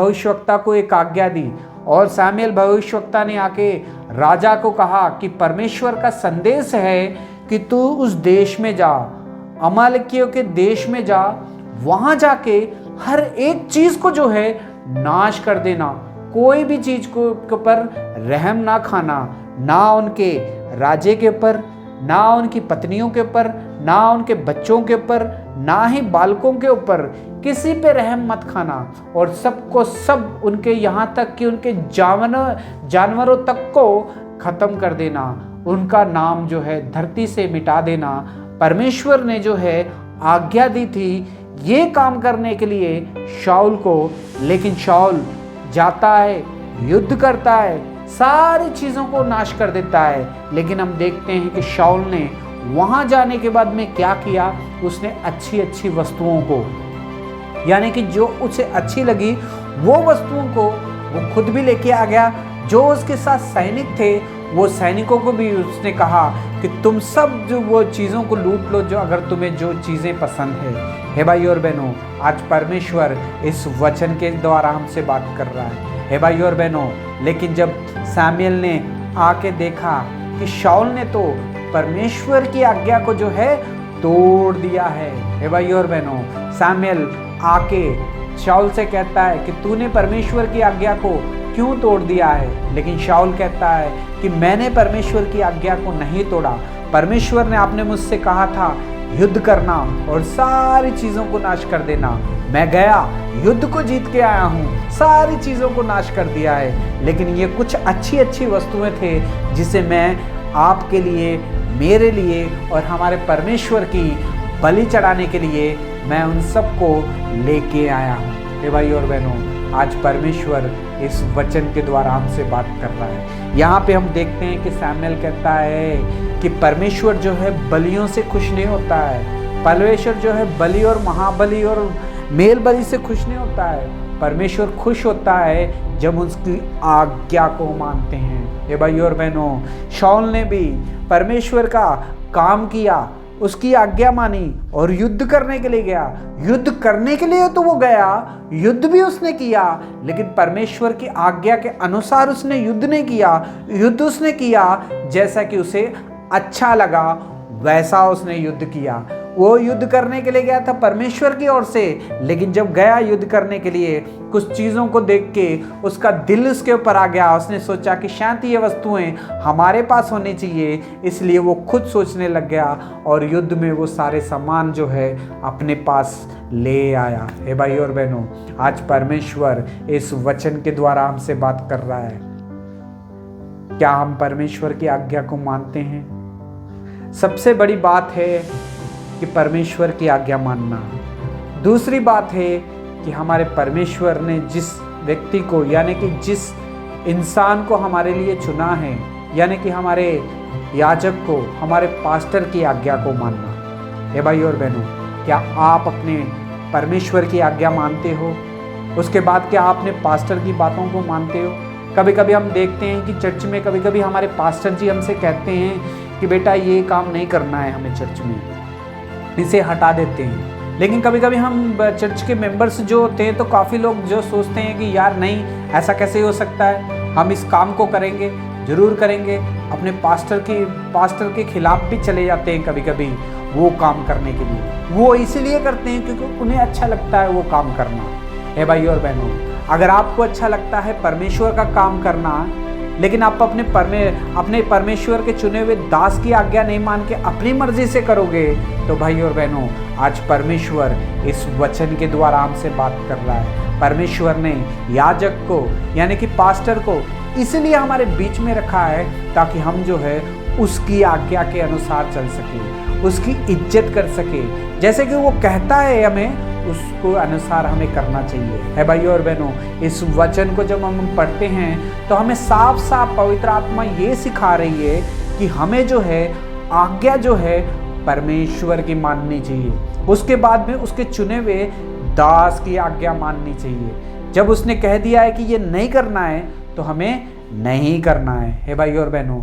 भविष्यवक्ता को एक आज्ञा दी और सामुएल भविष्यवक्ता ने आके राजा को कहा कि परमेश्वर का संदेश है कि तू उस देश में जा, अमालेकियों के देश में जा, वहां जाके हर एक चीज को जो है नाश कर देना, कोई भी चीज को ऊपर रहम ना खाना, ना उनके राजे के ऊपर, ना उनकी पत्नियों के ऊपर, ना उनके बच्चों के ऊपर, ना ही बालकों के ऊपर, किसी पे रहम मत खाना और सबको सब उनके यहाँ तक कि उनके जानवरों तक को खत्म कर देना, उनका नाम जो है धरती से मिटा देना। परमेश्वर ने जो है आज्ञा दी थी ये काम करने के लिए शाऊल को, लेकिन शाऊल जाता है, युद्ध करता है, सारी चीज़ों को नाश कर देता है। लेकिन हम देखते हैं कि शाऊल ने वहाँ जाने के बाद में क्या किया, उसने अच्छी अच्छी वस्तुओं को, यानी कि जो उसे अच्छी लगी वो वस्तुओं को वो खुद भी लेके आ गया। जो उसके साथ सैनिक थे वो सैनिकों को भी उसने कहा कि तुम सब जो वो चीज़ों को लूट लो जो अगर तुम्हें जो चीज़ें पसंद है। हे भाई और बहनों, आज परमेश्वर इस वचन के द्वारा हमसे बात कर रहा है। हे भाई और बहनों, लेकिन जब सामुएल ने आके देखा कि शाऊल ने तो परमेश्वर की आज्ञा को जो है तोड़ दिया है। हे भाई और बहनों, सामुएल आके शाऊल से कहता है कि तूने परमेश्वर की आज्ञा को क्यों तोड़ दिया है? लेकिन शाऊल कहता है कि मैंने परमेश्वर की आज्ञा को नहीं तोड़ा। परमेश्वर ने आपने मुझसे कहा था युद्ध करना और सारी चीज़ों को नाश कर देना। मैं गया, युद्ध को जीत के आया हूँ, सारी चीज़ों को नाश कर दिया है। लेकिन ये कुछ अच्छी अच्छी वस्तुएं थे जिसे मैं आपके लिए, मेरे लिए और हमारे परमेश्वर की बलि चढ़ाने के लिए मैं उन सबको लेके आया हूँ। हे भाई और बहनों, आज परमेश्वर इस वचन के द्वारा हमसे बात कर रहा है। यहाँ पे हम देखते हैं कि सामुएल कहता है कि परमेश्वर जो है बलियों से खुश नहीं होता है। परमेश्वर जो है बलि और महाबलि और मेल बलि से खुश नहीं होता है। परमेश्वर खुश होता है जब उसकी आज्ञा को मानते हैं। हे भाई और बहनों, शाऊल ने भी परमेश्वर का काम किया, उसकी आज्ञा मानी और युद्ध करने के लिए गया। युद्ध करने के लिए तो वो गया, युद्ध भी उसने किया, लेकिन परमेश्वर की आज्ञा के अनुसार उसने युद्ध नहीं किया। युद्ध उसने किया जैसा कि उसे अच्छा लगा वैसा उसने युद्ध किया। वो युद्ध करने के लिए गया था परमेश्वर की ओर से, लेकिन जब गया युद्ध करने के लिए कुछ चीज़ों को देख के उसका दिल उसके ऊपर आ गया। उसने सोचा कि शायद ये वस्तुएं हमारे पास होनी चाहिए, इसलिए वो खुद सोचने लग गया और युद्ध में वो सारे सामान जो है अपने पास ले आया। हे भाई और बहनों, आज परमेश्वर इस वचन के द्वारा हमसे बात कर रहा है। क्या हम परमेश्वर की आज्ञा को मानते हैं? सबसे बड़ी बात है कि परमेश्वर की आज्ञा मानना। दूसरी बात है कि हमारे परमेश्वर ने जिस व्यक्ति को, यानी कि जिस इंसान को हमारे लिए चुना है, यानी कि हमारे याजक को, हमारे पास्टर की आज्ञा को मानना। हे भाई और बहनों, क्या आप अपने परमेश्वर की आज्ञा मानते हो? उसके बाद क्या आप अपने पास्टर की बातों को मानते हो? कभी कभी हम देखते हैं कि चर्च में कभी कभी हमारे पास्टर जी हमसे कहते हैं कि बेटा ये काम नहीं करना है हमें चर्च में, इसे हटा देते हैं। लेकिन कभी कभी हम चर्च के मेंबर्स जो होते हैं तो काफ़ी लोग जो सोचते हैं कि यार नहीं, ऐसा कैसे हो सकता है, हम इस काम को करेंगे, ज़रूर करेंगे। अपने पास्टर के खिलाफ भी चले जाते हैं कभी कभी वो काम करने के लिए। वो इसीलिए करते हैं क्योंकि उन्हें अच्छा लगता है वो काम करना। हे भाई और बहनों, अगर आपको अच्छा लगता है परमेश्वर का काम करना, लेकिन आप अपने परमेश्वर के चुने हुए दास की आज्ञा नहीं मान के अपनी मर्जी से करोगे, तो भाई और बहनों, आज परमेश्वर इस वचन के द्वारा हमसे बात कर रहा है। परमेश्वर ने याजक को, यानी कि पास्टर को, इसलिए हमारे बीच में रखा है ताकि हम जो है उसकी आज्ञा के अनुसार चल सके, उसकी इज्जत कर सके। जैसे कि वो कहता है हमें, उसको अनुसार हमें करना चाहिए। है भाई और बहनों, इस वचन को जब हम पढ़ते हैं तो हमें साफ साफ पवित्र आत्मा ये सिखा रही है कि हमें जो है आज्ञा जो है परमेश्वर की माननी चाहिए। उसके बाद में उसके चुने हुए दास की आज्ञा माननी चाहिए। जब उसने कह दिया है कि ये नहीं करना है तो हमें नहीं करना है। हे भाई और बहनों,